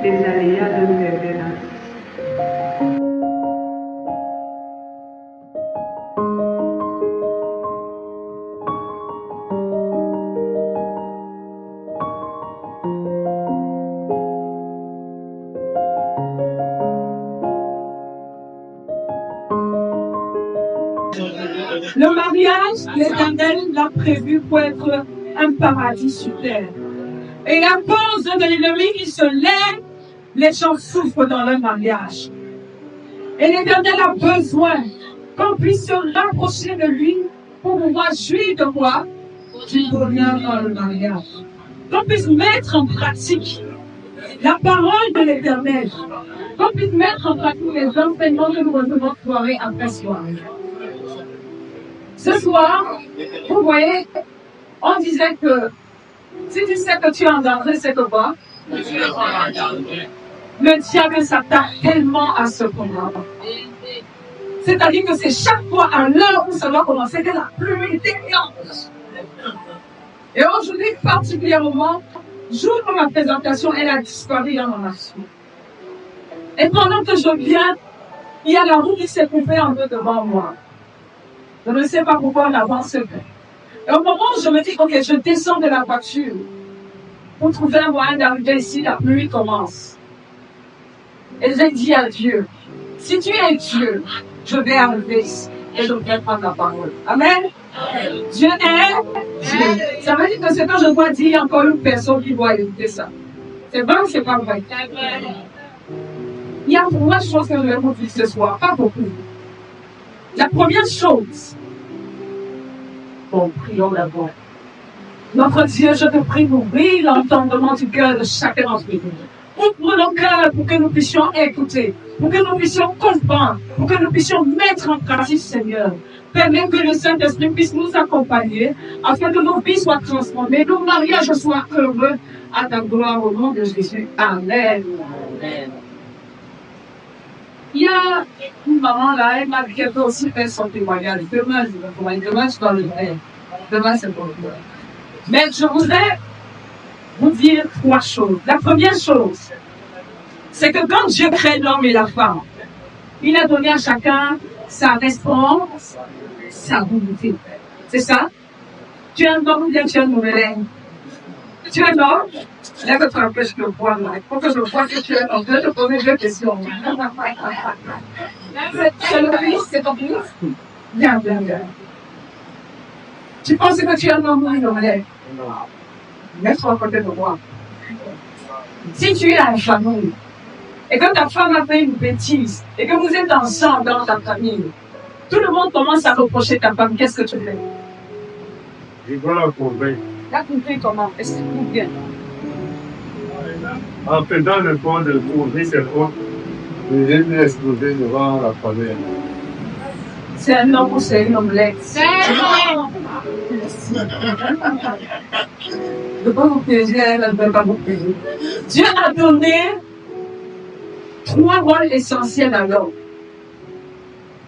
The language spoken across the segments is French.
les aléas de l'Éternel. Le mariage, l'Éternel l'a prévu pour être un paradis sur terre. Et à cause de l'ennemi qui se lève, les gens souffrent dans le mariage. Et l'Éternel a besoin qu'on puisse se rapprocher de lui pour pouvoir jouir de quoi? Du bonheur dans le mariage. Qu'on puisse mettre en pratique la parole de l'Éternel. Qu'on puisse mettre en pratique les enseignements que nous recevons soirée après soirée. Ce soir, vous voyez, on disait que si tu sais que tu es en danger, c'est que quoi? Le diable s'attaque tellement à ce point. C'est-à-dire que c'est chaque fois à l'heure où ça doit commencer que la pluie déclenche. Et aujourd'hui, particulièrement, jour de ma présentation, elle a disparu dans mon action. Et pendant que je viens, il y a la roue qui s'est coupée en deux devant moi. Je ne sais pas pourquoi on avance. Et au moment où je me dis, ok, je descends de la voiture pour trouver un moyen d'arriver ici, la pluie commence. Et j'ai dit à Dieu, si tu es Dieu, je vais arriver ici et je vais prendre la parole. Amen. Dieu est Dieu. Ça veut dire que ce que je dois dire, il y a encore une personne qui doit écouter ça. C'est vrai ou c'est pas vrai? Il y a trois choses que je vais vous dire ce soir, pas beaucoup. La première chose, bon, prions d'abord. Notre Dieu, je te prie d'ouvrir l'entendement du cœur de chacun d'entre nous. Ouvre nos cœurs pour que nous puissions écouter, pour que nous puissions comprendre, pour que nous puissions mettre en pratique, Seigneur. Permets que le Saint-Esprit puisse nous accompagner, afin que nos vies soient transformées, nos mariages soient heureux, à ta gloire au nom de Jésus. Amen. Amen. Il y a une maman là, elle m'a dit qu'elle peut aussi faire son témoignage. Demain, je vais témoigner. Demain, je dois le faire. Demain, c'est pour toi. Mais je voudrais vous dire trois choses. La première chose, c'est que quand Dieu crée l'homme et la femme, il a donné à chacun sa réponse, sa volonté. C'est ça? Tu es un homme ou bien tu es une nouvelle? Tu es un homme? Lève-toi un peu, je te vois là. Il faut que je vois que tu es un homme. Je vais te poser deux questions. C'est le fils, c'est ton fils? Bien, bien, bien. Tu penses que tu es un homme ou une nouvelle? Non. Mets-toi à côté de moi. Si tu es à la famille, et que ta femme a fait une bêtise, et que vous êtes ensemble dans ta famille, tout le monde commence à reprocher ta femme, qu'est-ce que tu fais? Je dois la convaincre. La convaincre comment? Explique-nous bien. En faisant le point de trouver ses fautes, je vais exposer devant la famille. C'est un homme ou c'est une omelette? C'est un homme! Je ne peux pas vous piéger, elle ne peut pas vous piéger. Dieu a donné trois rôles essentiels à l'homme.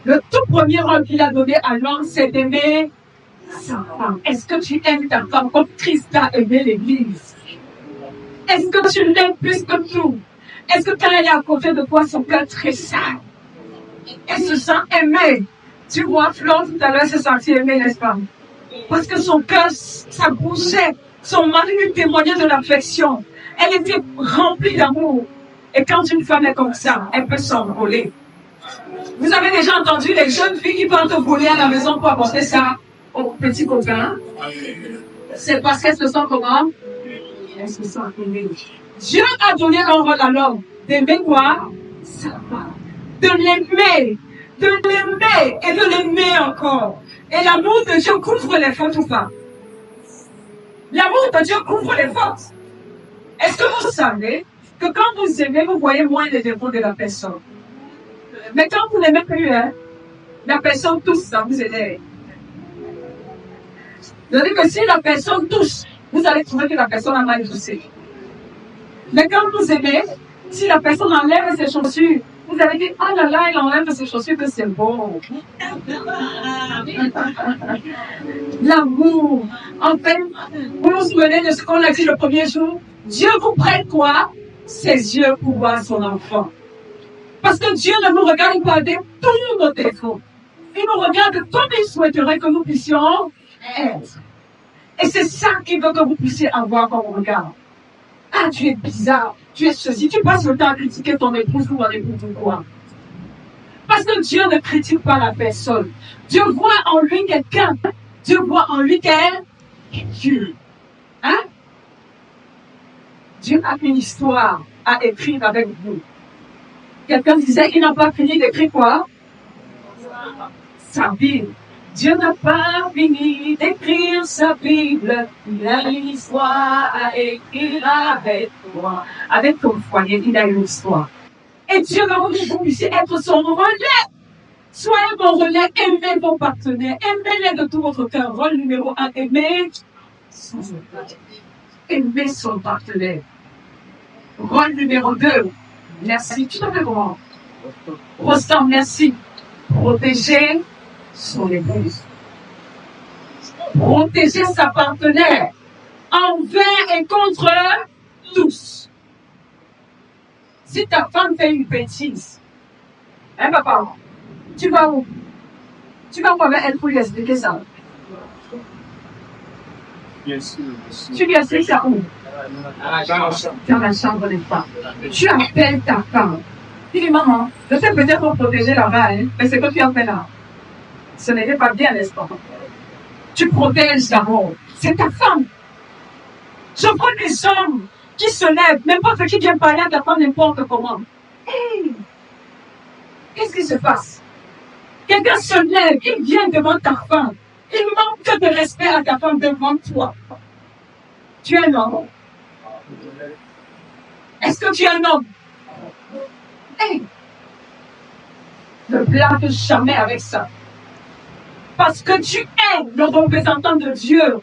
Le tout premier rôle qu'il a donné à l'homme, c'est d'aimer sa femme. Est-ce que tu aimes ta femme comme Christ a aimé l'Église? Est-ce que tu l'aimes plus que tout? Est-ce que quand elle est à côté de toi, son cœur tressaille? Elle se sent aimée. Tu vois, Flore, tout à l'heure, s'est sentie aimée, n'est-ce pas? Parce que son cœur, ça bougeait. Son mari lui témoignait de l'affection. Elle était remplie d'amour. Et quand une femme est comme ça, elle peut s'envoler. Vous avez déjà entendu les jeunes filles qui partent voler à la maison pour apporter ça aux petits copains? C'est parce qu'elles se sentent comment? Elles se sentent aimées. Dieu a donné un rôle à l'homme d'aimer quoi? Sa femme. De l'aimer et de l'aimer encore. Et l'amour de Dieu couvre les fautes ou pas? L'amour de Dieu couvre les fautes. Est-ce que vous savez que quand vous aimez, vous voyez moins les défauts de la personne? Mais quand vous n'aimez plus, la personne touche, ça vous énerve. C'est-à-dire que si la personne touche, vous allez trouver que la personne a mal touché. Mais quand vous aimez, si la personne enlève ses chaussures, vous allez dire, ah là là, elle enlève ses chaussures, que c'est bon. L'amour. En fait, vous vous souvenez de ce qu'on a dit le premier jour? Dieu vous prête quoi? ses yeux pour voir son enfant. Parce que Dieu ne nous regarde pas avec tous nos défauts. Il nous regarde comme il souhaiterait que nous puissions être. Et c'est ça qu'il veut que vous puissiez avoir comme regard. Ah, tu es bizarre, tu es ceci, tu passes le temps à critiquer ton épouse ou ton époux ou quoi. Parce que Dieu ne critique pas la personne. Dieu voit en lui quelqu'un. Dieu voit en lui Dieu. Hein? Dieu a une histoire à écrire avec vous. Quelqu'un disait, il n'a pas fini d'écrire quoi? Sa Bible. Dieu n'a pas fini d'écrire sa Bible. Il a une histoire à écrire avec toi. Avec ton foyer, il a une histoire. Et Dieu va vous que vous puissiez être son relais. Soyez mon relais, aimez vos partenaires, aimez-les de tout votre cœur. Rôle numéro 1, aimer son partenaire. Rôle numéro 2, merci. Tu t'appelles comment? Rostam, merci. Protéger son épouse. Protéger sa partenaire envers et contre tous. Si ta femme fait une bêtise, hein papa, tu vas où? Tu vas voir elle pour lui expliquer ça. Tu lui expliques ça où? Dans la chambre des femmes. Tu appelles ta femme. Tu dis, maman, je sais peut-être pour protéger là-bas, hein, mais c'est que tu as fait là. Ce n'était pas bien, n'est-ce pas? Tu protèges d'abord. C'est ta femme. Je vois des hommes qui se lèvent, n'importe qui vient parler à ta femme n'importe comment. Hey! Qu'est-ce qui se passe? Quelqu'un se lève, il vient devant ta femme. Il manque de respect à ta femme devant toi. Tu es un homme. Est-ce que tu es un homme? Hey! Ne blague jamais avec ça. Parce que tu es le représentant de Dieu.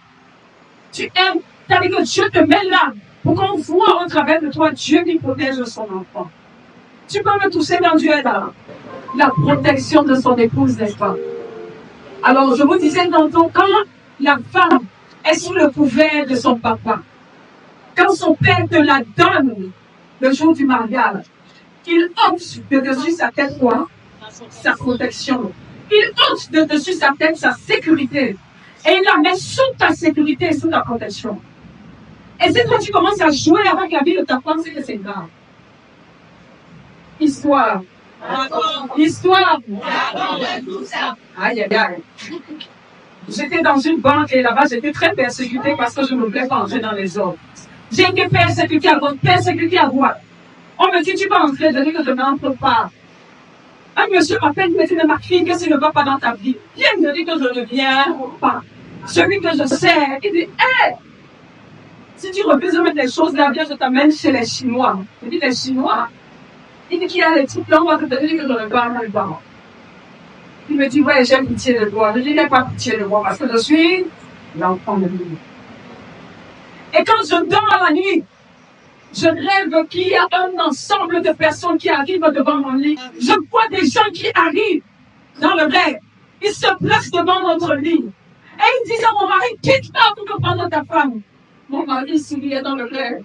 Tu aimes, c'est-à-dire que Dieu te met là pour qu'on voit au travers de toi Dieu qui protège son enfant. Tu peux me toucher quand Dieu est là. La protection de son épouse, n'est-ce pas? Alors, je vous disais tantôt, quand la femme est sous le couvert de son papa, quand son père te la donne le jour du mariage, il ôte de dessus sa tête quoi? Sa protection. Il ôte de dessus sa tête sa sécurité. Et il la met sous ta sécurité et sous ta protection. Et c'est quand tu commences à jouer avec la vie de ta femme, c'est que c'est grave. Histoire. Histoire. Aïe, aïe, aïe. J'étais dans une banque et là-bas, j'étais très persécutée parce que je ne voulais pas entrer dans les ordres. J'ai été persécutée à voir. On me dit, tu vas entrer, je dis que je n'entre pas. Un monsieur m'appelle, il me dit, mais ma fille, qu'est-ce qui ne va pas dans ta vie? Viens, je dis que je ne viens pas. Celui que je sais, il dit, hé! Si tu refuses de mettre les choses là, viens, je t'amène chez les Chinois. Je dis, les Chinois? Il dit qu'il y a les trucs là, on va te dire que je ne parle pas. Il me dit, ouais, j'ai pitié de toi. Je dis, n'ai pas pitié de moi parce que je suis l'enfant de Dieu. Et quand je dors la nuit, je rêve qu'il y a un ensemble de personnes qui arrivent devant mon lit. Je vois des gens qui arrivent dans le rêve. Ils se placent devant notre lit. Et ils disent à mon mari, quitte-la pour prendre ta femme. Mon mari souriait dans le rêve.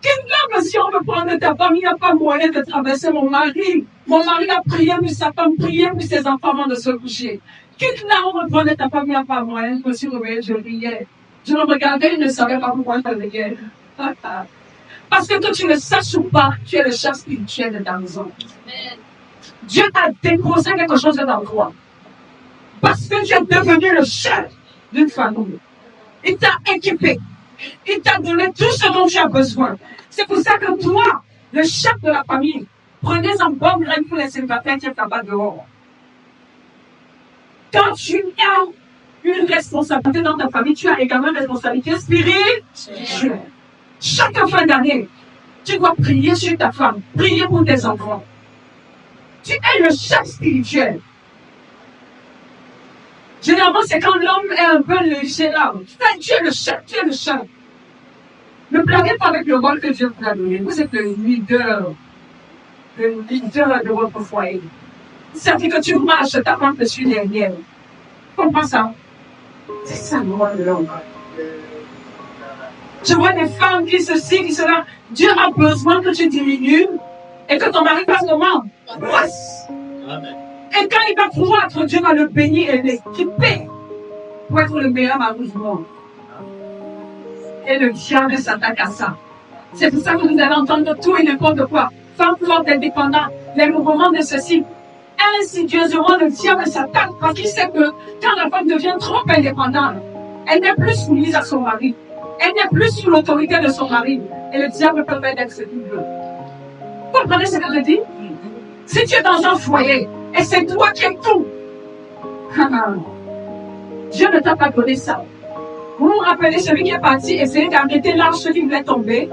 Quitte-la, si on veut prendre ta femme, il n'y a pas moyen de traverser mon mari. Mon mari a prié pour sa femme, prié pour ses enfants avant de se coucher. Quitte-la, on veut prendre ta femme, il n'y a pas moyen. Je me suis réveillée, je riais. Je le regardais, il ne savait pas pourquoi je riais. Parce que tu ne saches pas, tu es le chef spirituel de ta maison. Dieu a déposé quelque chose dans toi. Parce que tu es devenu le chef d'une famille. Il t'a équipé. Il t'a donné tout ce dont tu as besoin. C'est pour ça que toi, le chef de la famille, prenez en bonne graine pour les célibataires qui sont pas dehors. Quand tu as une responsabilité dans ta famille, tu as également une responsabilité spirituelle. Chaque fin d'année, tu dois prier sur ta femme, prier pour tes enfants. Tu es le chef spirituel. Généralement, c'est quand l'homme est un peu léger là. Tu es le chef, tu es le chef. Ne blaguez pas avec le rôle que Dieu vous a donné. Vous êtes le leader de votre foyer. Ça dit que tu marches, ta femme te suit derrière. Tu comprends ça? C'est ça le rôle de l'homme. Je vois des femmes qui ceci, qui cela. Dieu a besoin que tu diminues et que ton mari fasse comment? Croisse. Et quand il va croître, Dieu va le bénir et l'équiper pour être le meilleur mari du monde. Et le diable s'attaque à ça. C'est pour ça que vous allez entendre tout et n'importe quoi. Femme forte, indépendante, les mouvements de ceci. Insidieusement, le diable s'attaque parce qu'il sait que quand la femme devient trop indépendante, elle n'est plus soumise à son mari. Elle n'est plus sous l'autorité de son mari. Et le diable peut faire d'être ce qu'il veut. Vous comprenez ce que je dis? Si tu es dans un foyer et c'est toi qui es tout, Dieu ne t'a pas donné ça. Vous vous rappelez celui qui est parti essayer d'arrêter l'arche qui voulait tomber?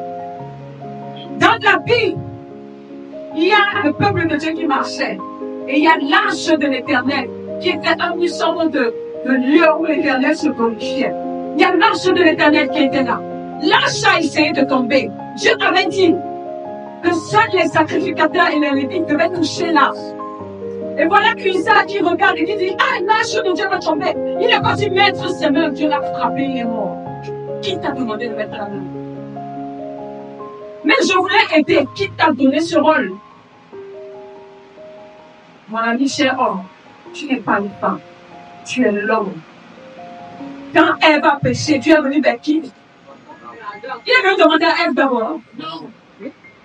Dans la Bible, il y a le peuple de Dieu qui marchait. Et il y a l'arche de l'Éternel qui était un sorte de lieu où l'Éternel se glorifiait. Il y a l'arche de l'Éternel qui était là. L'arche a essayé de tomber. Dieu avait dit que seuls les sacrificateurs et les lévites devaient toucher l'arche. Et voilà qu'Isaac qui regarde et qui dit, ah, l'arche de Dieu va tomber. Il est parti mettre ses mains, Dieu l'a frappé, il est mort. Qui t'a demandé de mettre la main? Mais je voulais aider. Qui t'a donné ce rôle? Mon ami cher homme, tu n'es pas une femme, tu es l'homme. Quand Ève a péché, Dieu est venu vers qui? Il est venu demander à Ève d'abord.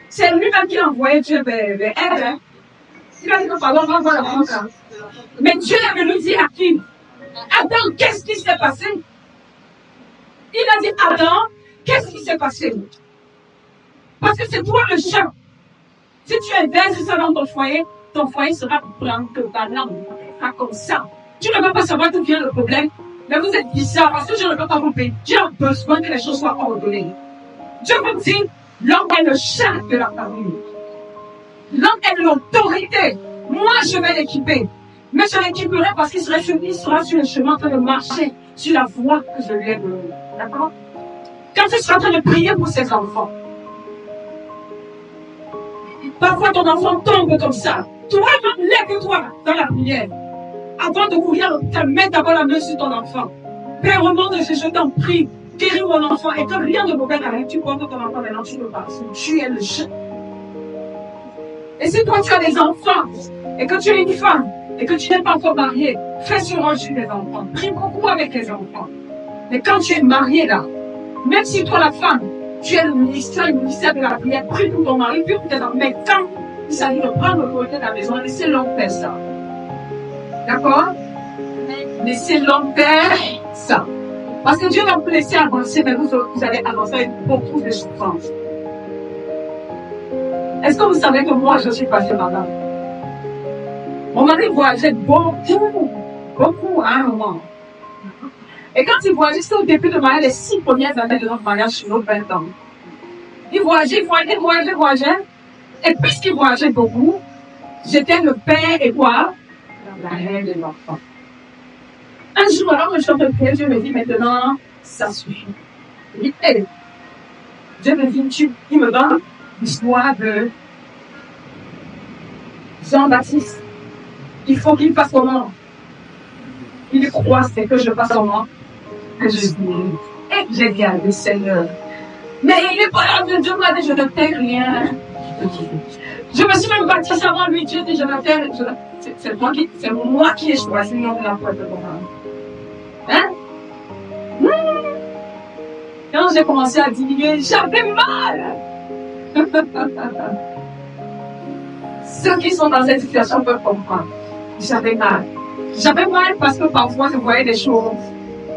C'est lui-même qui a envoyé Dieu vers Ève. Hein? Il a dit que pardon, on va voir la France. Mais Dieu est venu dire à qui? Adam, qu'est-ce qui s'est passé? Il a dit, Adam, qu'est-ce qui s'est passé? Parce que c'est toi le chat. Si tu inverses ça dans ton foyer sera blanc que banane. Pas comme ça. Tu ne peux pas savoir d'où vient le problème. Mais vous êtes bizarre parce que je ne peux pas vous payer. Dieu a besoin que les choses soient ordonnées. Dieu vous dit, l'homme est le chef de la famille. L'homme est l'autorité. Moi, je vais l'équiper. Mais je l'équiperai parce qu'il sera sur le chemin en train de marcher sur la voie que je lui ai donnée. D'accord? Quand il sera en train de prier pour ses enfants. Parfois, ton enfant tombe comme ça. Toi, lève-toi dans la prière. Avant de courir, mets d'abord la main sur ton enfant. Père, au nom de Jésus, je t'en prie, guéris mon enfant et que rien de mauvais n'arrive. Tu portes ton enfant maintenant, tu le passes. Tu es le chef. Et si toi, tu as des enfants et que tu es une femme et que tu n'es pas encore mariée, fais ce rôle sur les enfants. Prie beaucoup avec les enfants. Mais quand tu es mariée là, même si toi, la femme, tu es le ministère de la prière, prie pour ton mari, prie pour tes enfants. Mais quand il s'agit de prendre l'autorité de la maison, laissez l'homme faire ça. D'accord? Laissez l'homme faire ça. Parce que Dieu va vous laisser avancer, mais vous allez avancer avec beaucoup de souffrance. Est-ce que vous savez que moi, je suis passée madame? Mon mari voyageait beaucoup à un moment. Et quand il voyageait, c'était au début de mariage, les 6 premières années de notre mariage sur nos 20 ans. Il voyageait. Et puisqu'il voyageait beaucoup, j'étais le père et quoi? La reine de l'enfant. Un jour, alors que je suis en train de prier, Dieu me dit maintenant, ça suffit. Il dit, hey, Dieu me dit, il me donne l'histoire de Jean-Baptiste. Il faut qu'il fasse comment? Il croit, c'est que je fasse comment? Que je dis. Et j'ai dit à le Seigneur. Mais il n'est pas là, Dieu m'a dit, je ne t'ai rien. Je me suis même baptisée avant lui, Dieu dit, je ne t'ai rien. C'est moi qui ai choisi le nom de la foi de mon âme. Hein? Quand j'ai commencé à diminuer, j'avais mal. Ceux qui sont dans cette situation peuvent comprendre. J'avais mal. J'avais mal parce que parfois je voyais des choses.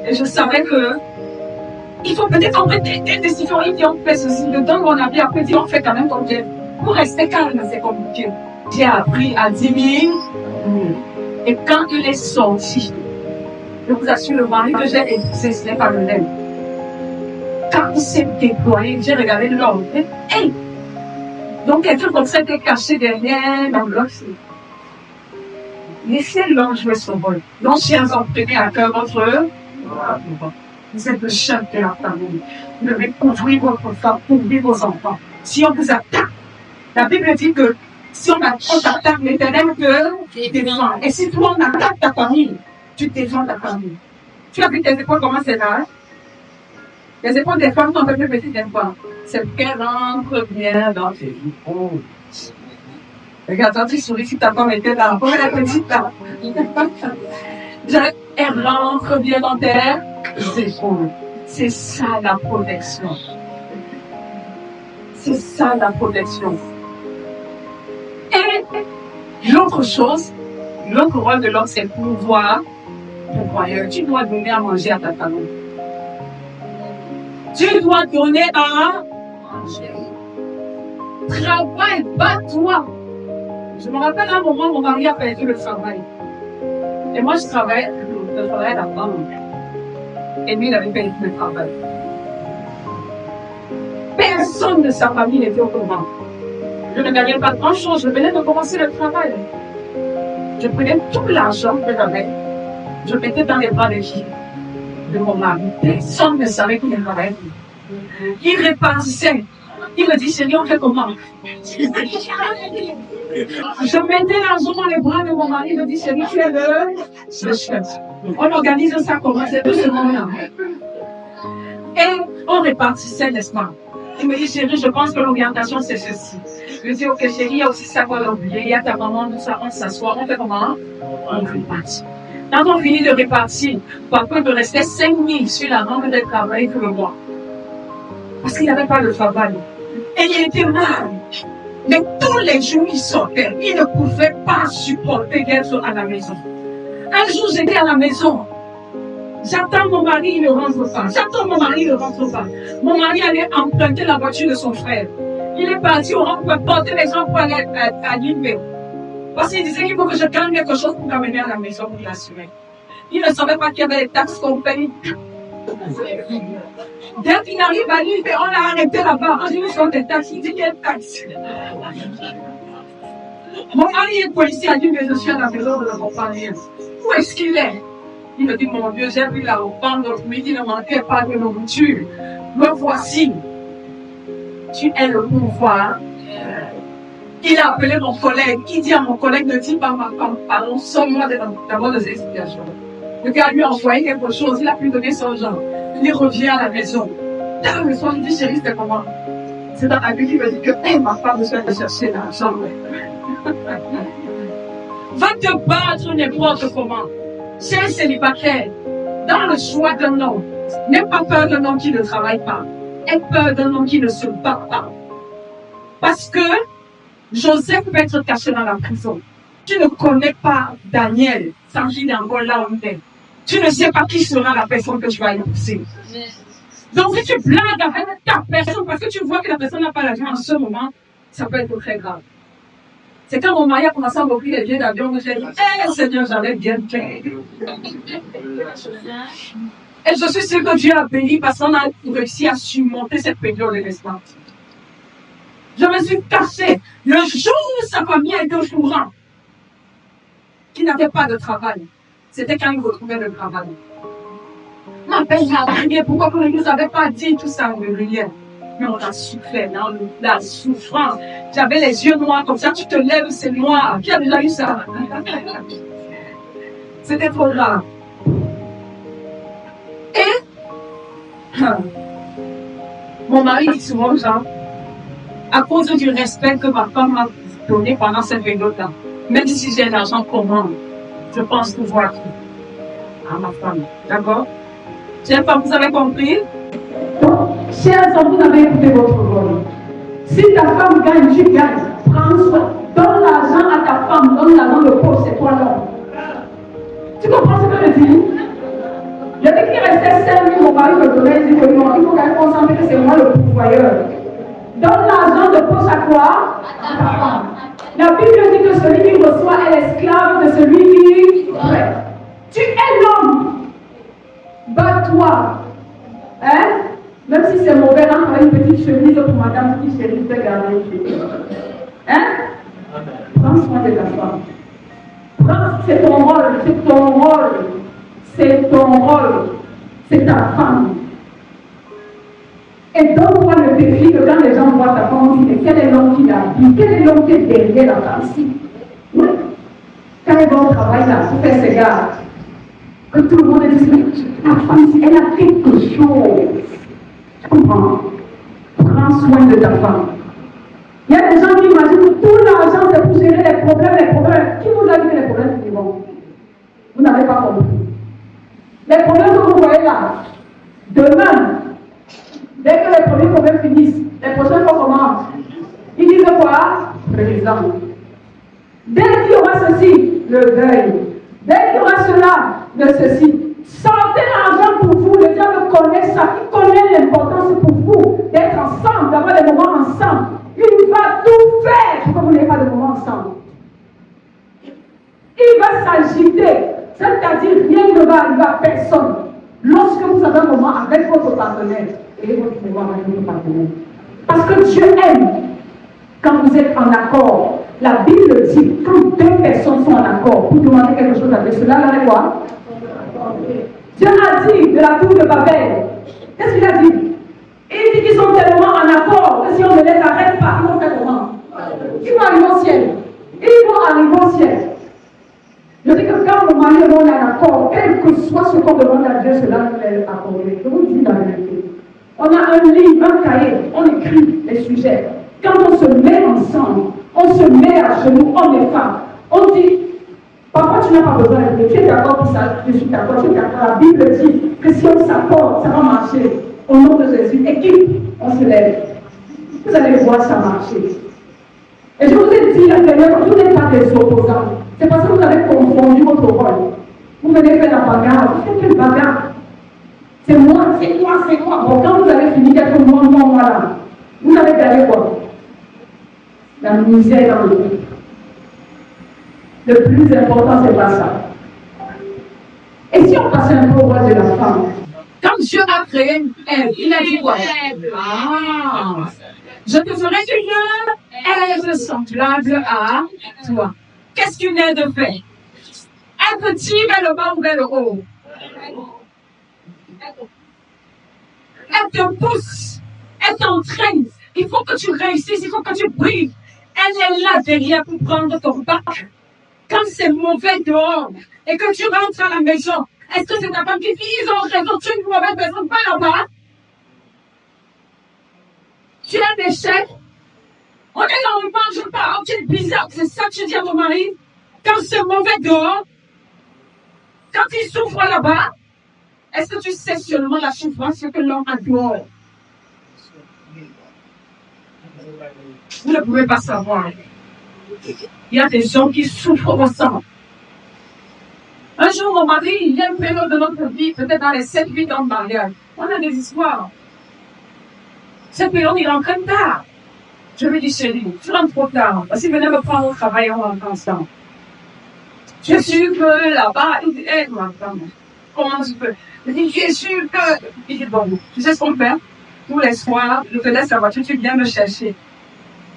Et je savais que il faut peut-être en fait des décisions. Ils ont fait ceci, le temps qu'on a bien après, ils ont fait quand même comme Dieu. Pour rester calme, c'est compliqué. J'ai appris à diminuer. Et quand il est sorti, je vous assure, le mari que j'ai épousé, ce n'est pas le même. Quand il s'est déployé, j'ai regardé l'homme. Hey! Donc, quelqu'un comme ça était caché derrière l'enveloppe. Laissez l'homme jouer son rôle. Donc, chers hommes, prenez à cœur votre. Vous êtes le chef de la famille. Vous devez couvrir votre femme, couvrir vos enfants. Si on vous attaque, la Bible dit que si on t'attaque, l'Éternel te défend. Et si toi, on attaque ta famille, tu défends ta famille. Tu as vu tes épaules, comment c'est là? Les épaules des femmes sont un peu plus petites des fois. C'est qu'elles rentrent bien dans tes épaules. Regarde, toi, tu souris si ta femme était là. Oh, la petite là. Elle rentre bien dans tes épaules. C'est ça la protection. C'est ça la protection. Et l'autre chose, l'autre rôle de l'homme, c'est pourvoyeur. Tu dois donner à manger à ta famille. Tu dois donner à manger. Travaille, bats-toi. Je me rappelle un moment, mon mari a perdu le travail. Et moi, je travaillais à la banque. Et lui, il avait perdu le travail. Personne de sa famille n'était au courant. Je ne gagnais pas grand-chose. Je venais de commencer le travail. Je prenais tout l'argent que j'avais. Je mettais dans les bras des filles de mon mari. Personne ne savait qu'il travaillait. Il répartissait. Il me dit, chérie, on fait comment? Je mettais l'argent dans les bras de mon mari. Il me dit, chérie, tu es le chef. On organise ça comment? C'est tout ce moment-là. Et on répartissait, n'est-ce pas? Il me dit, chérie, je pense que l'orientation, c'est ceci. Je lui dis, ok, chérie, il y a aussi ça qu'on a oublié. Il y a ta maman, tout ça, on s'assoit, on fait comment? On répartit. Quand on finit de répartir, parfois, il me restait 5 000 sur la rampe de travail que le mois. Parce qu'il n'avait pas de travail. Et il était mal. Mais tous les jours, il sortait. Il ne pouvait pas supporter d'être à la maison. Un jour, j'étais à la maison. J'attends mon mari, il ne rentre pas. J'attends mon mari, il ne rentre pas. Mon mari allait emprunter la voiture de son frère. Il est parti au rang pour porter les gens pour aller à l'île. Parce qu'il disait qu'il faut que je gagne quelque chose pour m'amener à la maison pour l'assurer. Il ne savait pas qu'il y avait les taxes qu'on paye. Dès qu'il arrive à l'île, on l'a arrêté là-bas. On dit, où sont tes taxes? Il dit, quelle taxe? Mon mari est policier, a dit, mais je suis à la maison de mon compagnon. Où est-ce qu'il est? Il me dit, mon Dieu, j'ai vu la bande de fruits, il ne manquait pas de nourriture. Me voici. Tu es le pouvoir. Il a appelé mon collègue. Il dit à mon collègue, ne dis pas à ma femme, pardon, sors-moi d'abord de cette situation. Le gars lui a envoyé quelque chose, il a pu donner son genre. Il revient à la maison. Là, le soir, il dit, chérie, c'était comment? C'est dans la vie qui me dit que, ma femme, je vais aller chercher l'argent. Va te battre n'importe comment. C'est un célibataire. Dans le choix d'un homme, n'aie pas peur d'un homme qui ne travaille pas. Aie peur d'un homme qui ne se bat pas. Parce que Joseph peut être caché dans la prison. Tu ne connais pas Daniel sans qu'il est encore là où il est. Tu ne sais pas qui sera la personne que tu vas épouser. Donc si tu blagues avec ta personne parce que tu vois que la personne n'a pas l'argent en ce moment, ça peut être très grave. C'est quand mon mari a commencé à m'offrir les billets d'avion que j'ai dit, Seigneur, j'avais bien fait. Et je suis sûre que Dieu a béni parce qu'on a réussi à surmonter cette période de l'espace. Je me suis cachée. Le jour où sa famille a été au courant qu'il n'avait pas de travail, c'était quand il retrouvait le travail. Ma belle m'a prié, pourquoi vous ne nous avez pas dit tout ça, Aurélien? Mais on a souffert dans la souffrance. J'avais les yeux noirs, comme ça tu te lèves, c'est noir. Qui a déjà eu ça? C'était trop grave. Et mon mari dit souvent, Jean, à cause du respect que ma femme m'a donné pendant cette période-là, même si j'ai l'argent comment, je pense pouvoir à ma femme. D'accord? Chers femmes, vous avez compris? Chers hommes, vous avez écouté votre rôle. Si ta femme gagne, tu gagnes. Prends soin. Donne l'argent à ta femme, donne l'argent de poche, c'est toi l'homme. Tu comprends ce que je dis? Je dis qu'il restait 5 000, mon mari me donnait, il dit que non, il faut qu'elle concentre que c'est moi le pourvoyeur. Donne l'argent de poche à quoi? À ta femme. La Bible dit que celui qui reçoit est l'esclave de celui qui prête. Tu es l'homme. Bats-toi. Hein? Même si c'est mauvais, on a une petite chemise pour madame qui chérie, je vais garder une chemise. Hein? Prends soin de ta femme. C'est ton rôle, c'est ton rôle. C'est ton rôle. C'est ta femme. Et donne-toi le défi que quand les gens voient ta femme, on dit, mais quel est l'homme qui l'habille? Quel est l'homme qui est derrière la femme ici? Oui. Quand ils vont au travail là, pour faire ses gardes, que tout le monde dise, la femme ici, elle a quelque chose. Tu comprends? Prends soin de ta femme. Il y a des gens qui imaginent que tout l'argent c'est pour gérer les problèmes. Qui vous a dit que les problèmes finiront? Vous n'avez pas compris. Les problèmes que vous voyez là, demain, dès que les premiers problèmes finissent, les prochains fois commencent. Ils disent quoi? Présent. Dès qu'il y aura ceci, le deuil. Dès qu'il y aura cela, le ceci. Sortez l'argent pour vous. Le diable connaît ça. Il connaît l'importance pour vous d'être ensemble, d'avoir des moments ensemble. Il va tout faire pour que vous n'ayez pas de moments ensemble. Il va s'agiter. C'est-à-dire, rien ne va arriver à personne. Lorsque vous avez un moment avec votre partenaire, et votre moment avec votre partenaire. Parce que Dieu aime quand vous êtes en accord. La Bible dit, quand deux personnes sont en accord pour demander quelque chose avec cela, là, c'est quoi? Dieu a dit de la tour de Babel. Qu'est-ce qu'il a dit? Il dit qu'ils sont tellement en accord que si on ne les arrête pas, ils vont faire comment? Ils vont arriver au ciel. Ils vont arriver au ciel. Je dis que quand mon mari et moi on est en accord, quel que soit ce qu'on demande à Dieu, cela nous est accordé. Je vous dis la vérité. On a un livre, un cahier, on écrit les sujets. Quand on se met ensemble, on se met à genoux, hommes et femmes, on dit, parfois tu n'as pas besoin de dire, tu es d'accord pour ça, je suis d'accord, tu es d'accord. La Bible dit que si on s'accorde, ça va marcher. Au nom de Jésus, équipe, on se lève. Vous allez voir ça marcher. Et je vous ai dit la dernière fois, vous n'êtes pas des opposants. C'est parce que vous avez confondu votre rôle. Vous venez faire la bagarre. Vous faites quelle bagarre? C'est moi, c'est moi, c'est moi. Bon, quand vous avez fini d'être moi là, vous avez gagné quoi? La misère dans le couple. Le plus important, c'est pas ça. Et si on passait un peu au rôle de la femme? Quand Dieu a créé Ève, il a dit quoi? Ah, je te ferai une Ève semblable à toi. Qu'est-ce qu'une Ève fait? Elle peut tirer vers le bas ou vers le haut. Elle te pousse. Elle t'entraîne. Il faut que tu réussisses, il faut que tu brilles. Elle est là derrière pour prendre ton bac. Quand c'est mauvais dehors et que tu rentres à la maison, est-ce que c'est ta femme qui dit ils ont raison, tu es une mauvaise personne, pas là-bas? Tu es un échec? On est là, on mange pas, tu es bizarre, c'est ça que tu dis à ton mari? Quand c'est mauvais dehors, quand il souffre là-bas, est-ce que tu sais seulement la souffrance que l'homme a dehors? Vous ne pouvez pas savoir. Il y a des gens qui souffrent ensemble. Un jour, mon mari, il y a une période de notre vie, peut-être dans les 7-8 ans de mariage. On a des histoires. Cette période, il rentre tard. Je lui dis, chérie, tu rentres trop tard. Parce qu'il venait me prendre au travail, on rentre ensemble. Je suis sûr que là-bas, il dit, hé, ma femme, comment tu peux? Je dis, je suis sûr que. Il dit, bon, tu sais ce qu'on fait? Tous les soirs, je te laisse la voiture, tu viens me chercher.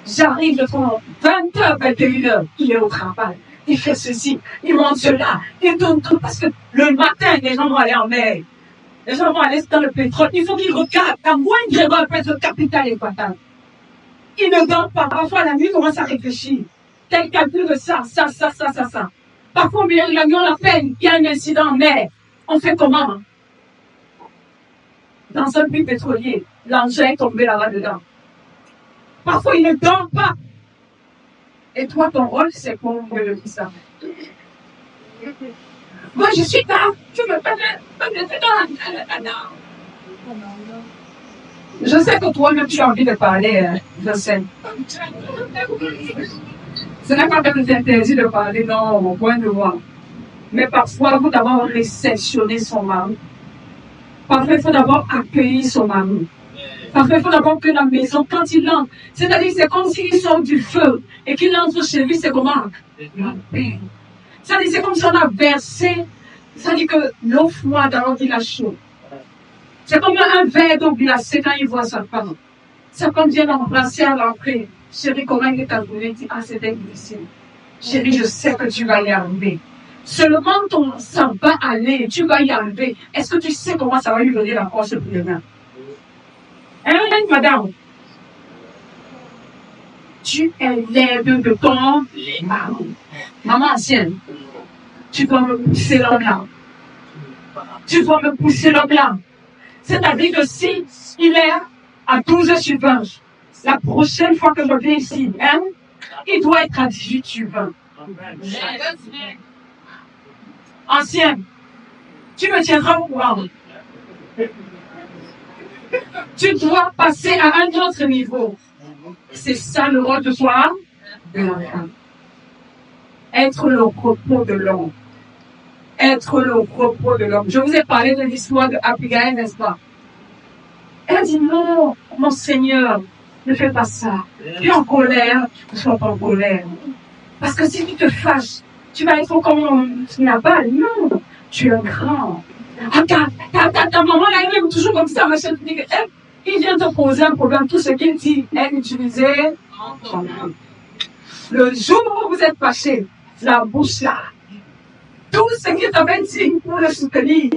J'arrive, je trouve 20h, 21h, il est au travail. Il fait ceci, il monte cela, il tourne tout, parce que le matin, les gens vont aller en mer. Les gens vont aller dans le pétrole. Il faut qu'ils regardent, à moindre erreur, peut être le capital équateur. Il ne dort pas. Parfois, la nuit, il commence à réfléchir. Tel calcul de ça. Parfois, au milieu de la nuit, on l'appelle, il y a un incident en mer. On fait comment? Dans un puits pétrolier, l'engin est tombé là-bas dedans. Parfois, il ne dort pas. Et toi, ton rôle, c'est pour le dire ça. Moi, je suis là. Tu me fais Je sais que toi-même, tu as envie de parler, je sais. Ce n'est pas que nous interdit de parler, non, au point de vue. Mais parfois, il faut d'abord réceptionner son mari. Parfois, il faut d'abord accueillir son mari. Parfois, il faut d'abord que la maison, quand il entre, c'est-à-dire c'est comme s'il sort du feu et qu'il entre chez lui, c'est comment? C'est-à-dire c'est comme si on a versé, c'est-à-dire que l'eau froide alors qu'il a chaud. C'est comme un verre d'eau glacé quand il voit sa femme. Sa femme vient l'embrasser à l'entrée. Chérie, comment il est arrivé? Il dit, ah, c'était difficile. Chérie, je sais que tu vas y arriver. Seulement ça va aller, tu vas y arriver. Est-ce que tu sais comment ça va lui donner la force pour demain? Hein, madame? Tu es l'aide de ton mari. Maman ancienne, tu dois me pousser l'homme là. Tu dois me pousser l'homme là. C'est-à-dire que si il est à 12h20, la prochaine fois que je viens ici, hein, il doit être à 18h20. Ancien, tu me tiendras au courant. Tu dois passer à un autre niveau. C'est ça le rôle de toi, de l'enfant. Être le repos de l'homme. Être le repos de l'homme. Je vous ai parlé de l'histoire de Abigail, n'est-ce pas? Elle a dit non, mon Seigneur, ne fais pas ça. Tu es en colère, ne sois pas en colère. Parce que si tu te fâches, tu vas être comme Nabal. Non, tu es grand. Ah, ta maman, là, elle aime toujours comme ça, machin. Il vient te poser un problème. Tout ce qu'il dit, elle utilisait son âme. Le jour où vous êtes fâché, la bouche là, tout ce qu'il t'avait dit pour le soutenir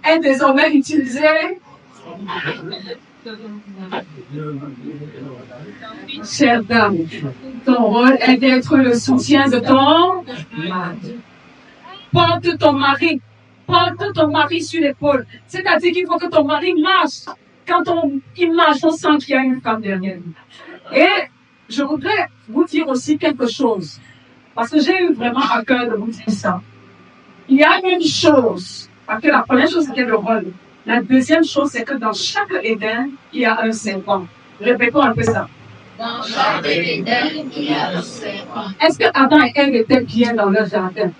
est désormais utilisé. Chère dame, ton rôle est d'être le soutien de ton mari. Porte ton mari sur l'épaule. C'est-à-dire qu'il faut que ton mari marche. Quand il marche, on sent qu'il y a une femme derrière lui. Et je voudrais vous dire aussi quelque chose. Parce que j'ai eu vraiment à cœur de vous dire ça. Il y a une chose. Parce que la première chose, c'était le rôle. La deuxième chose, c'est que dans chaque Éden, il y a un serpent. Répétons un peu ça. Dans chaque Éden, il y a un serpent. Est-ce que Adam et Ève étaient bien dans leur jardin?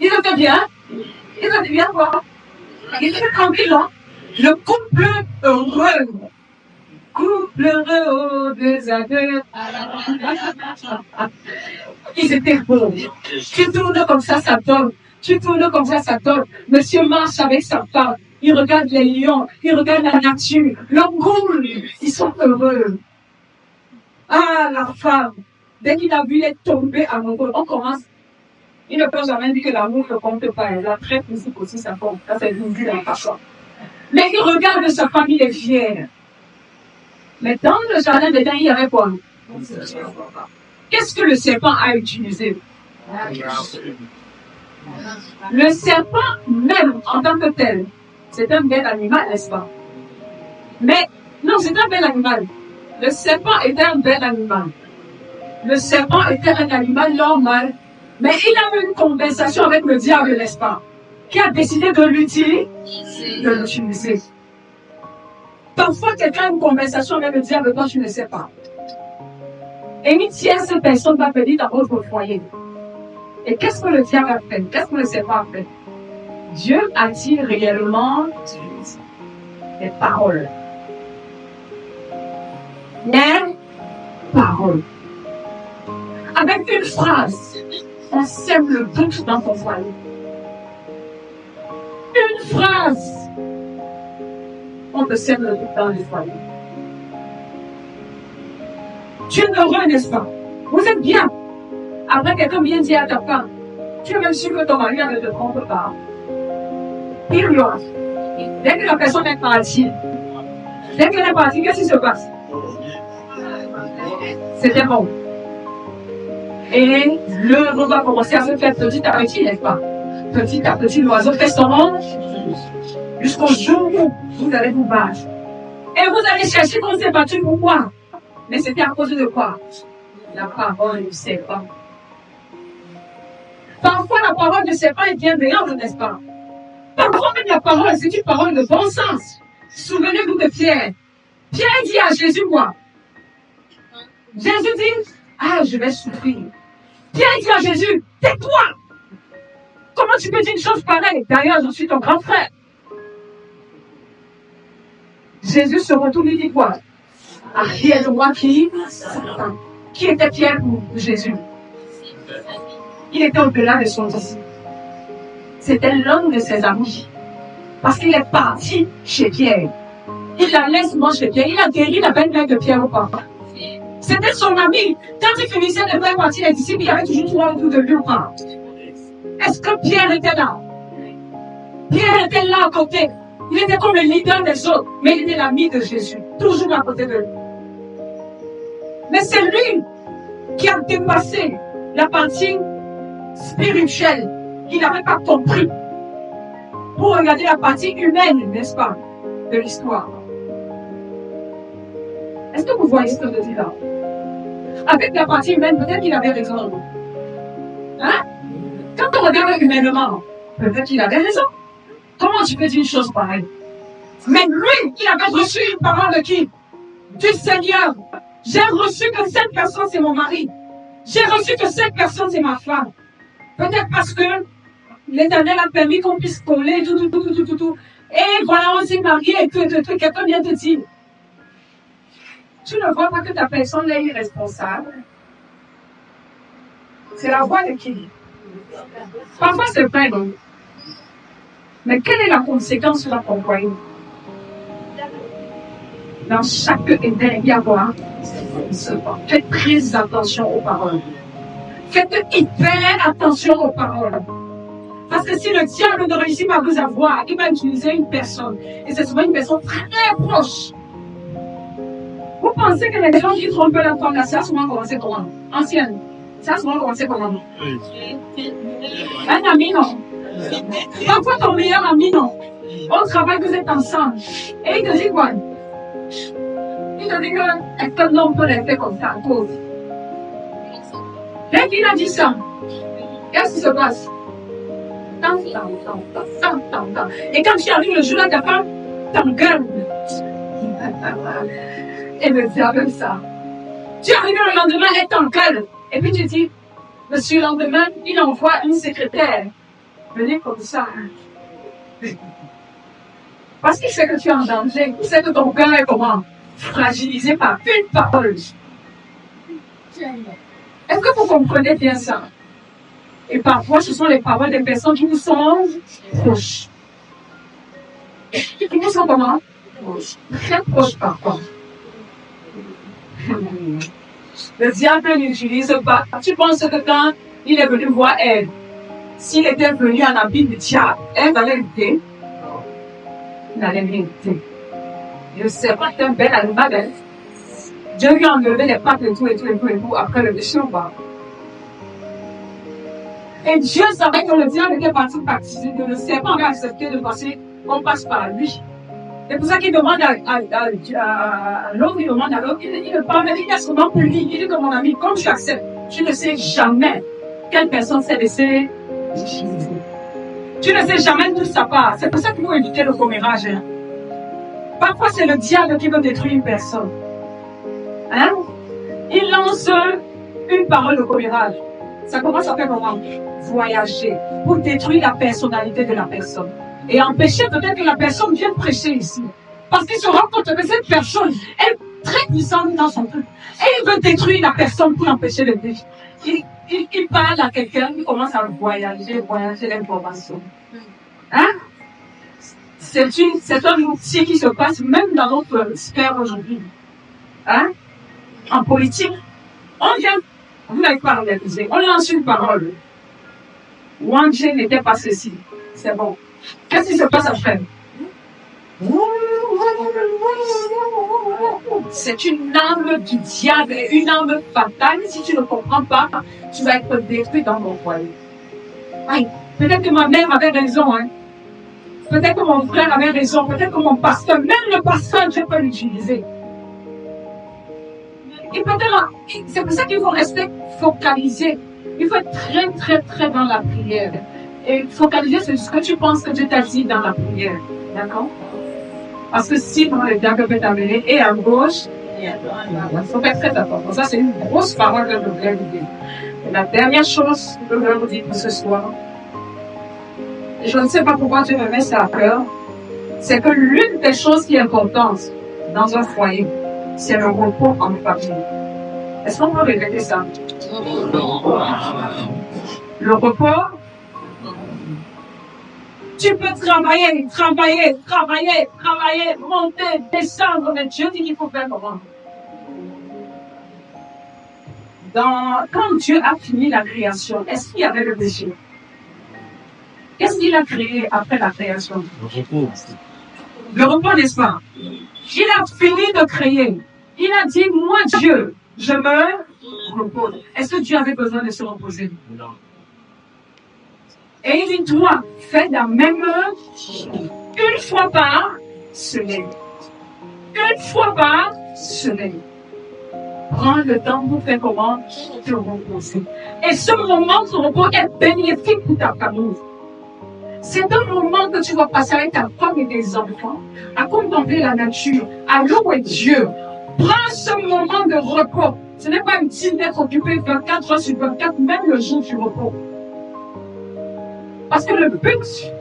Ils étaient bien? Ils étaient bien quoi? Ils étaient tranquilles, hein? Le couple heureux. Couple heureux des adultes. Ils étaient beaux. Tu tournes comme ça donne. Tu tournes comme ça donne. Monsieur marche avec sa femme. Il regarde les lions. Il regarde la nature. Leur goût. Ils sont heureux. Ah, la femme. Dès qu'il a vu les tomber amoureux, on commence. Il ne peut jamais dire que l'amour ne compte pas. La traite physique aussi, ça compte. Ça, c'est une vue dans la façon. Mais il regarde sa famille, il est fier. Mais dans le jardin d'Éden, il y avait quoi? Qu'est-ce que le serpent a utilisé? Le serpent, même en tant que tel, c'est un bel animal, n'est-ce pas? Mais, non, c'est un bel animal. Le serpent était un bel animal. Le serpent était un animal normal. Mais il a eu une conversation avec le diable, n'est-ce pas? Qui a décidé de l'utiliser. Parfois, quelqu'un a une conversation avec le diable, toi, tu ne sais pas. Et une tierce personne va venir dans votre foyer. Et qu'est-ce que le diable a fait? Qu'est-ce que le serpent a fait? Dieu a-t-il réellement des paroles? Les paroles. Avec une phrase, on sème le doute dans ton foyer. Une phrase, on te sème le doute dans le foyer. Tu es heureux, n'est-ce pas? Vous êtes bien. Après, quelqu'un vient dire à ta femme, tu es même sûr que ton mari ne te trompe pas. Période. Dès que la personne est partie, qu'est-ce qui se passe? C'était bon. Et l'heure va commencer à se faire petit à petit, n'est-ce pas? Petit à petit, l'oiseau fait son rang jusqu'au jour où vous allez vous battre. Et vous allez chercher qu'on s'est battu pourquoi? Mais c'était à cause de quoi? La parole du serpent. Parfois, la parole du serpent est bienveillante, n'est-ce pas? Parfois, même la parole, c'est une parole de bon sens. Souvenez-vous de Pierre. Pierre dit à Jésus, moi. Jésus dit, ah, je vais souffrir. Pierre dit à Jésus, tais-toi. Comment tu peux dire une chose pareille? D'ailleurs, je suis ton grand frère. Jésus se retourne et dit quoi? Arrière-moi qui était Pierre pour Jésus? Il était au-delà de son disciple. C'était l'un de ses amis. Parce qu'il est parti chez Pierre. Il la laisse manger chez Pierre. Il a guéri la belle-mère de Pierre au papa. C'était son ami. Quand il finissait de faire partie des disciples, il y avait toujours trois autour de lui ou pas? Est-ce que Pierre était là? Pierre était là à côté. Il était comme le leader des autres, mais il était l'ami de Jésus, toujours à côté de lui. Mais c'est lui qui a dépassé la partie spirituelle qu'il n'avait pas compris pour regarder la partie humaine, n'est-ce pas? de l'histoire. Est-ce que vous voyez ce que je dis là? Avec la partie humaine, peut-être qu'il avait raison. Hein? Quand on regarde humainement, peut-être qu'il avait raison. Comment tu peux dire une chose pareille? Mais lui, il avait reçu une parole de qui? Du Seigneur. J'ai reçu que cette personne, c'est mon mari. J'ai reçu que cette personne, c'est ma femme. Peut-être parce que l'Éternel a permis qu'on puisse coller, tout. Et voilà, on s'est marié et que quelqu'un vient te dire. Tu ne vois pas que ta personne est irresponsable. C'est la voix de qui? Parfois, c'est vrai, non? Mais quelle est la conséquence sur la compagnie? Dans chaque état, il y a quoi? Faites très attention aux paroles. Faites hyper attention aux paroles. Parce que si le diable ne réussit pas à vous avoir, il va utiliser une personne. Et c'est souvent une personne très proche. Vous pensez que les gens qui trompent la femme, là, ça a souvent commencé comment? Ancienne. Ça a souvent commencé comment? Un ami, non. Parfois ton meilleur ami, non. Au travail, vous êtes ensemble. Et il te dit quoi? Il te dit que un homme peut rester comme ça, à cause. Dès qu'il a dit ça, qu'est-ce qui se passe? Tant. Et quand tu arrives le jour-là, ta femme t'engueule. Et le diable, ça. Tu arrives le lendemain, elle t'engueule. Et puis tu dis, monsieur, le lendemain, il envoie une secrétaire. Venez comme ça. Parce qu'il sait que tu es en danger. Il sait que ton cœur est comment? Fragilisé par une parole. Est-ce que vous comprenez bien ça? Et parfois, ce sont les paroles des personnes qui nous sont proches. Qui nous sont comment? Très proches parfois. Le diable n'utilise pas. Tu penses que quand il est venu voir elle, s'il était venu en habit de diable, elle allait l'éviter? Il n'allait l'éviter. Le serpent est un bel animal. Dieu lui a enlevé les pattes et tout, après le déchirement. Bas. Et Dieu savait que le diable était parti participer, que le serpent avait accepté de passer, qu'on passe par lui. C'est pour ça qu'il demande à l'autre, il demande à l'autre, il ne parle, il est souvent pour lui. Il dit que mon ami, comme tu acceptes, tu ne sais jamais quelle personne s'est laissée utiliser. Tu ne sais jamais d'où ça part. C'est pour ça qu'il faut éviter le commérage. Hein. Parfois, c'est le diable qui veut détruire une personne. Hein? Il lance une parole de commérage. Ça commence à faire comment? Voyager pour détruire la personnalité de la personne. Et empêcher peut-être que la personne vienne prêcher ici. Parce qu'il se rend compte que cette personne est très puissante dans son truc. Et il veut détruire la personne pour empêcher le défi. Il parle à quelqu'un, il commence à voyager l'information. Hein? C'est un outil qui se passe même dans notre sphère aujourd'hui. Hein? En politique, on vient, vous n'avez pas réalisé, on lance une parole. Wangé n'était pas ceci. C'est bon. Qu'est-ce qui se passe après? C'est une arme du diable, une arme fatale. Si tu ne comprends pas, tu vas être détruit dans mon foyer. Peut-être que ma mère avait raison, hein. Peut-être que mon frère avait raison, peut-être que mon pasteur, même le pasteur, je peux l'utiliser. Et peut-être, c'est pour ça qu'il faut rester focalisé. Il faut être très, très, très dans la prière. Et focaliser sur ce que tu penses que Dieu t'a dit dans la prière. D'accord? Parce que sinon, le diable peut t'amener et à gauche, et à droite. Il faut faire très attention. Ça, c'est une grosse parole que je voulais vous dire. Et la dernière chose que je voulais vous dire pour ce soir, et je ne sais pas pourquoi Dieu me met ça à cœur, c'est que l'une des choses qui est importante dans un foyer, c'est le repos en famille. Est-ce qu'on peut répéter ça? Le repos. Tu peux travailler, monter, descendre, mais Dieu dit qu'il faut faire comment? Quand Dieu a fini la création, est-ce qu'il y avait le péché? Qu'est-ce qu'il a créé après la création? Le repos. Le repos, n'est-ce pas? Il a fini de créer. Il a dit, moi Dieu, je me repose. Est-ce que Dieu avait besoin de se reposer? Non. Et il dit, toi, fais la même une fois par semaine. Une fois par semaine. Prends le temps pour faire comment? Te reposer. Et ce moment de repos est bénéfique pour ta famille. C'est un moment que tu vas passer avec ta femme et tes enfants, à contempler la nature, à louer Dieu. Prends ce moment de repos. Ce n'est pas utile d'être occupé 24 heures sur 24, même le jour du repos. Parce que le but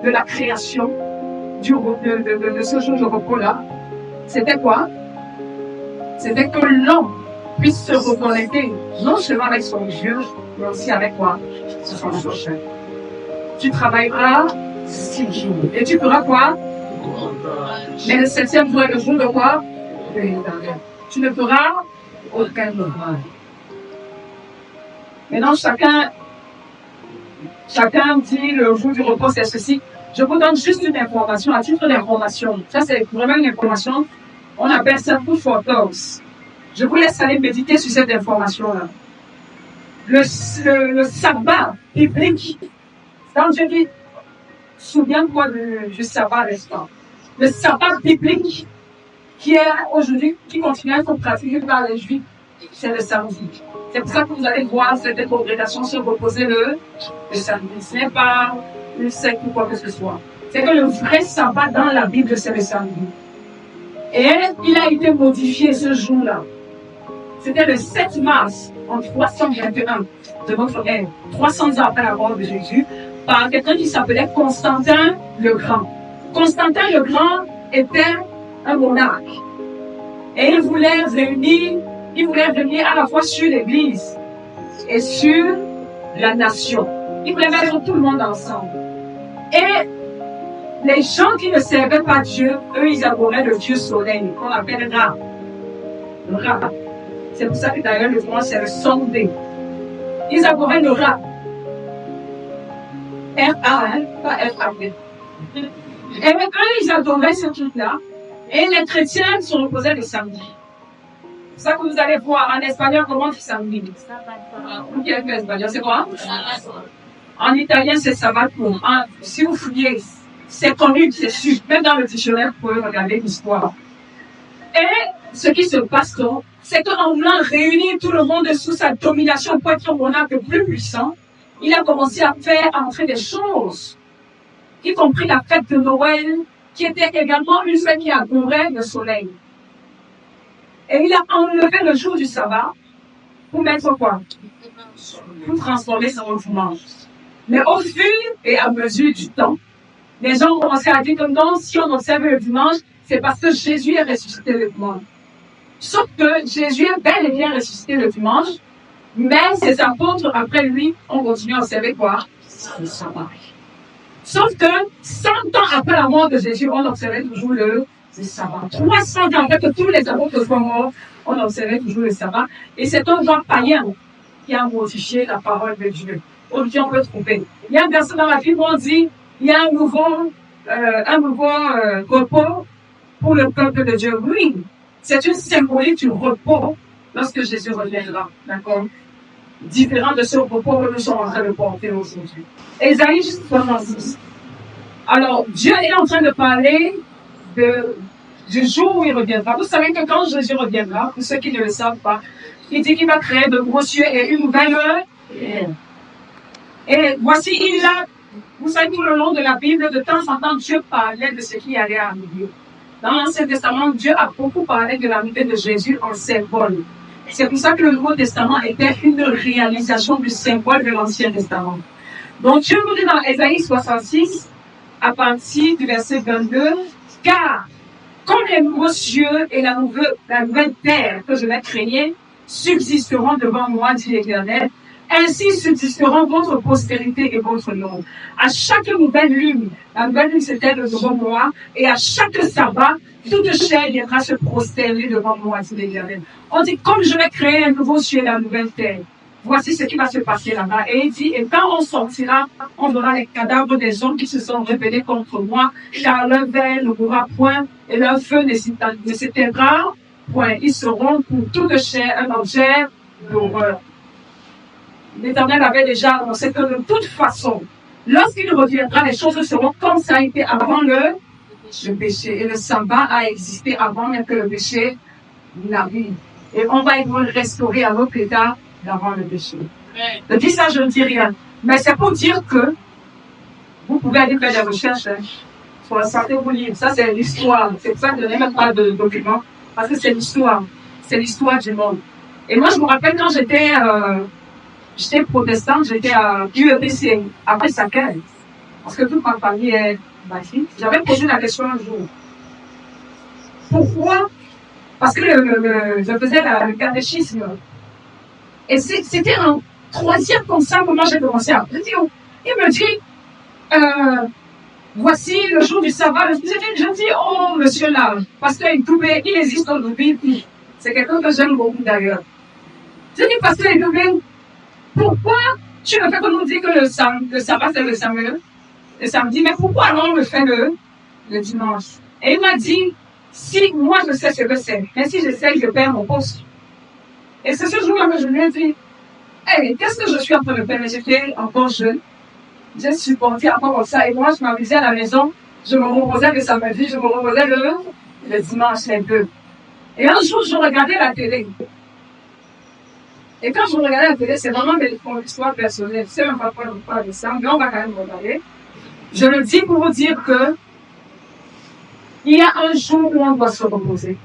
de la création de ce jour de repos-là, c'était quoi? C'était que l'homme puisse se reconnecter, non seulement avec son Dieu, mais aussi avec quoi? Son prochain. Tu travailleras 6 jours. Et tu feras quoi? Mais le 7e jour est le jour de quoi? Tu ne feras aucun travail. Maintenant, chacun dit le jour du repos, c'est ceci. Je vous donne juste une information, à titre d'information. Ça, c'est vraiment une information. On appelle ça food for thoughts. Je vous laisse aller méditer sur cette information-là. Le sabbat biblique, quand je dis, souviens-toi du sabbat restant. Le sabbat biblique, qui est aujourd'hui, qui continue à être pratiqué par les Juifs, c'est le samedi. C'est pour ça que vous allez voir cette congrégation se reposer le samedi. Ce n'est pas le secte ou quoi que ce soit. C'est que le vrai sabbat dans la Bible, c'est le samedi. Et il a été modifié ce jour-là. C'était le 7 mars, en 321 de votre ère, 300 ans après la mort de Jésus, par quelqu'un qui s'appelait Constantin le Grand. Constantin le Grand était un monarque. Et il voulait réunir à la fois sur l'Église et sur la nation. Il voulait mettre tout le monde ensemble. Et les gens qui ne servaient pas Dieu, eux, ils adoraient le Dieu soleil, qu'on appelle Ra. Ra. C'est pour ça que d'ailleurs le nom c'est le Sunday. Ils adoraient le Ra. R-A-L, pas F-A-B. Et eux, ils adoraient ce truc-là. Et les chrétiens se reposaient le samedi. C'est ça que vous allez voir en espagnol, comment c'est samedi. Qui est espagnol, c'est quoi? En italien, c'est sabato. Si vous fouillez, c'est connu, c'est sûr. Même dans le dictionnaire, vous pouvez regarder l'histoire. Et ce qui se passe donc, c'est qu'en voulant réunir tout le monde sous sa domination pour être un monarque plus puissant, il a commencé à faire entrer des choses, y compris la fête de Noël, qui était également une fête qui adorait le soleil. Et il a enlevé le jour du sabbat pour mettre quoi? Pour transformer son dimanche. Mais au fur et à mesure du temps, les gens ont commencé à dire que non, si on observe le dimanche, c'est parce que Jésus est ressuscité le dimanche. Sauf que Jésus est bel et bien ressuscité le dimanche, mais ses apôtres, après lui, ont continué à observer quoi? Le sabbat. Sauf que 100 ans après la mort de Jésus, on observait toujours le sabbat. 300 ans après que tous les apôtres soient morts, on observait toujours le sabbat. Et c'est un genre païen qui a modifié la parole de Dieu. Aujourd'hui, on peut trouver. Il y a un verset dans la Bible où on dit, il y a un nouveau repos pour le peuple de Dieu. Oui, c'est une symbolique du repos lorsque Jésus reviendra. D'accord? Différent de ce repos que nous sommes en train de porter aujourd'hui. Ésaïe 66. Alors, Dieu est en train de parler du jour où il reviendra. Vous savez que quand Jésus reviendra, pour ceux qui ne le savent pas, il dit qu'il va créer de gros cieux et une nouvelle terre. Et voici, vous savez, tout le long de la Bible, de temps en temps, Dieu parlait de ce qui allait arriver. Dans l'Ancien Testament, Dieu a beaucoup parlé de la venue de Jésus en symbole. C'est pour ça que le Nouveau Testament était une réalisation du symbole de l'Ancien Testament. Donc Dieu nous dit dans Ésaïe 66, à partir du verset 22, « Car comme les nouveaux cieux et la nouvelle terre que je vais créer subsisteront devant moi, dit l'Éternel, ainsi subsisteront votre postérité et votre nom. À chaque nouvelle lune, la nouvelle lune c'était devant moi, et à chaque sabbat, toute chair viendra se prosterner devant moi, dit l'Éternel. » On dit, comme je vais créer un nouveau ciel et la nouvelle terre, voici ce qui va se passer là-bas. Et il dit, et quand on sortira, on verra les cadavres des hommes qui se sont rebellés contre moi, car leur veille ne mourra point, et leur feu ne s'éteindra point. Ils seront pour toute chair un objet d'horreur. L'Éternel avait déjà annoncé que de toute façon, lorsqu'il reviendra, les choses seront comme ça a été avant le le péché. Et le sabbat a existé avant même que le péché n'arrive. Et on va être restauré à notre état d'avant le péché. Je dis ça, je ne dis rien. Mais c'est pour dire que vous pouvez aller faire des recherches sur la santé vous livre. Ça, c'est l'histoire. C'est pour ça que je n'ai même pas de document. Parce que c'est l'histoire. C'est l'histoire du monde. Et moi, je me rappelle quand j'étais protestante, j'étais à UEPC, après Sacquel. Parce que toute ma famille est baptiste. J'avais posé la question un jour. Pourquoi? Parce que je faisais le catéchisme. Et c'était un troisième comme ça, comment j'ai commencé à dire. Il me dit, voici le jour du sabbat. Je dis, oh, monsieur là, pasteur Itoubé, il existe aujourd'hui. C'est quelqu'un que j'aime beaucoup d'ailleurs. Je dis, pasteur Itoubé, pourquoi tu ne fais que nous dire que le sabbat c'est le samedi, mais pourquoi alors on le fait le dimanche? Et il m'a dit, si moi je sais ce que c'est, mais si je sais, je perds mon poste. Et c'est ce jour-là que je lui ai dit, hey, qu'est-ce que je suis en train de faire? Mais j'étais encore jeune. J'ai supporté encore ça. Et moi, je m'amusais à la maison. Je me reposais le samedi, je me reposais le dimanche, les deux. Et un jour, je regardais la télé. Et quand je regardais la télé, c'est vraiment mon histoire personnelle. Je sais même pas pourquoi on parle de ça, mais on va quand même regarder. Je le dis pour vous dire que il y a un jour où on doit se reposer.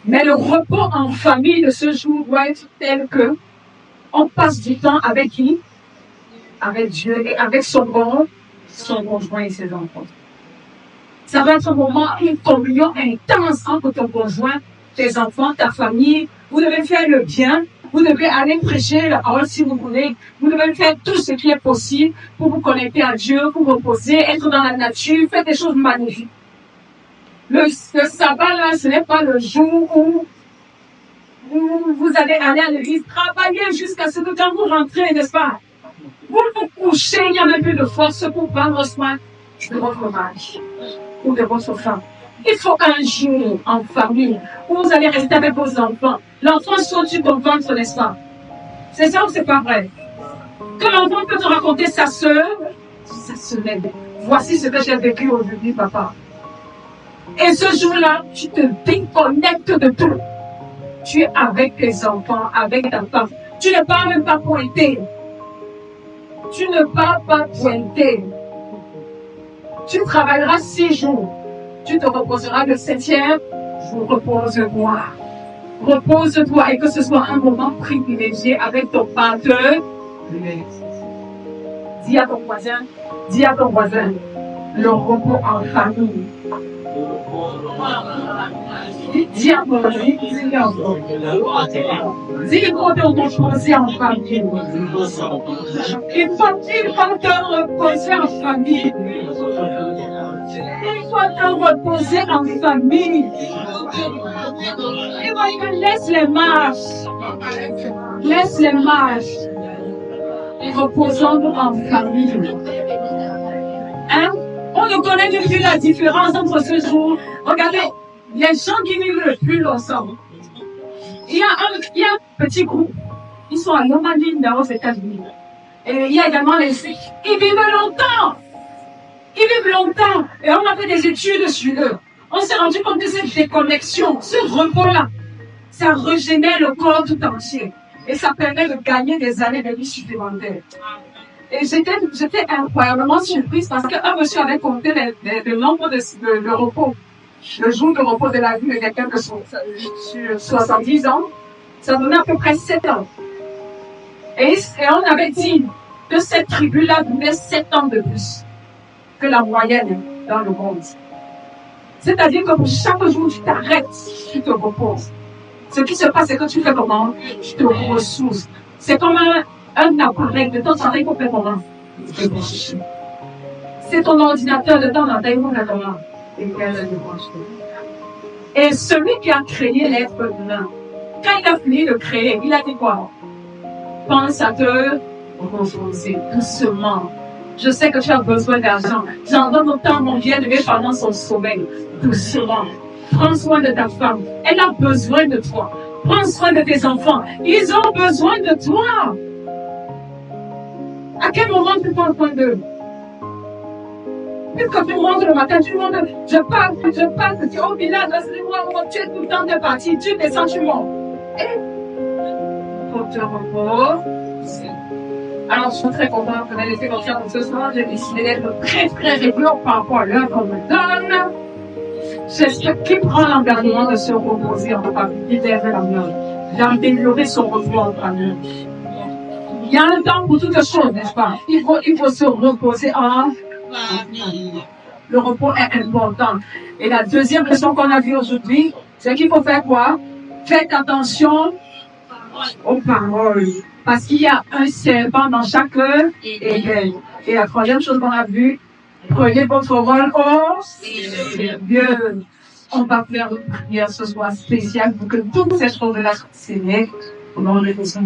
Mais le repos en famille de ce jour doit être tel que on passe du temps avec qui? Avec Dieu et avec son conjoint et ses enfants. Ça va être un moment, une communion intense entre ton conjoint, tes enfants, ta famille. Vous devez faire le bien. Vous devez aller prêcher la parole si vous voulez. Vous devez faire tout ce qui est possible pour vous connecter à Dieu, vous reposer, être dans la nature, faire des choses magnifiques. Le sabbat, là, ce n'est pas le jour où vous allez aller à l'église, travailler jusqu'à ce que quand vous rentrez, n'est-ce pas? Vous vous couchez, il n'y a même plus de force pour prendre soin de votre mari ou de votre femme. Il faut un jour en famille où vous allez rester avec vos enfants. L'enfant saute sur ton ventre, n'est-ce pas? C'est ça ou c'est pas vrai? Que l'enfant peut te raconter sa sœur, sa semaine. Voici ce que j'ai vécu aujourd'hui, papa. Et ce jour-là, tu te déconnectes de tout. Tu es avec tes enfants, avec ta femme. Tu ne pars même pas pointer. Tu ne pars pas pointer. Tu travailleras 6 jours. Tu te reposeras le 7e jour. Repose-toi. Repose-toi et que ce soit un moment privilégié avec ton partenaire. Dis à ton voisin, le repos en famille. Dis à ton voisin, dis qu'on te reposer en famille. Il faut te reposer en famille. Il faut te reposer en famille. Laisse les marches. Laisse les marches. Reposons-nous en famille. Hein? On ne connaît plus la différence entre ce jour. Regardez, les gens qui vivent le plus ensemble. Il y a un petit groupe. Ils sont à Loma Linda aux États-Unis. Et il y a également les Sikhs. Ils vivent longtemps. Ils vivent longtemps. Et on a fait des études sur eux. On s'est rendu compte de cette déconnexion, ce repos-là. Ça régénère le corps tout entier. Et ça permet de gagner des années de vie supplémentaires. Et j'étais incroyablement surprise parce qu'un monsieur avait compté le nombre de repos. Le jour de repos de la vie de quelqu'un de sur 70 ans, ça donnait à peu près 7 ans. Et on avait dit que cette tribu-là donnait 7 ans de plus que la moyenne dans le monde. C'est-à-dire que pour chaque jour, tu t'arrêtes, tu te reposes. Ce qui se passe, c'est que tu fais comment? Tu te ressources. C'est comme un appareil de temps en temps, il faut faire comment? C'est ton ordinateur de temps en temps, il faut faire comment? Et celui qui a créé l'être humain, quand il a fini de créer, il a dit quoi? Pense à te reposer doucement. Je sais que tu as besoin d'argent. J'en donne autant mon bien-aimé pendant son sommeil. Doucement. Prends soin de ta femme. Elle a besoin de toi. Prends soin de tes enfants. Ils ont besoin de toi. À quel moment tu prends soin d'eux? Puisque tout le monde le matin, tout le monde, je parle, je dis, oh, Bilal, laisse-moi, tu es tout le temps de partir, tu des sentiments. Et, faut te repose. Alors, je suis très contente de me laisser confiance pour ce soir. J'ai décidé d'être très, très rigoureux par rapport à l'heure qu'on me donne. J'espère qu'il prend l'engagement de se reposer en famille, derrière la main, d'améliorer son revenu en famille. Il y a un temps pour toutes choses, n'est-ce pas? Il faut se reposer en famille. Le repos est important. Et la deuxième leçon qu'on a vue aujourd'hui, c'est qu'il faut faire quoi? Faites attention aux paroles. Parce qu'il y a un serpent dans chaque éveil. Et la troisième chose qu'on a vue, prenez votre rôle au sérieux. On va faire une prière ce soir spéciale pour que toutes ces choses-là soient scellées au nom de Jésus.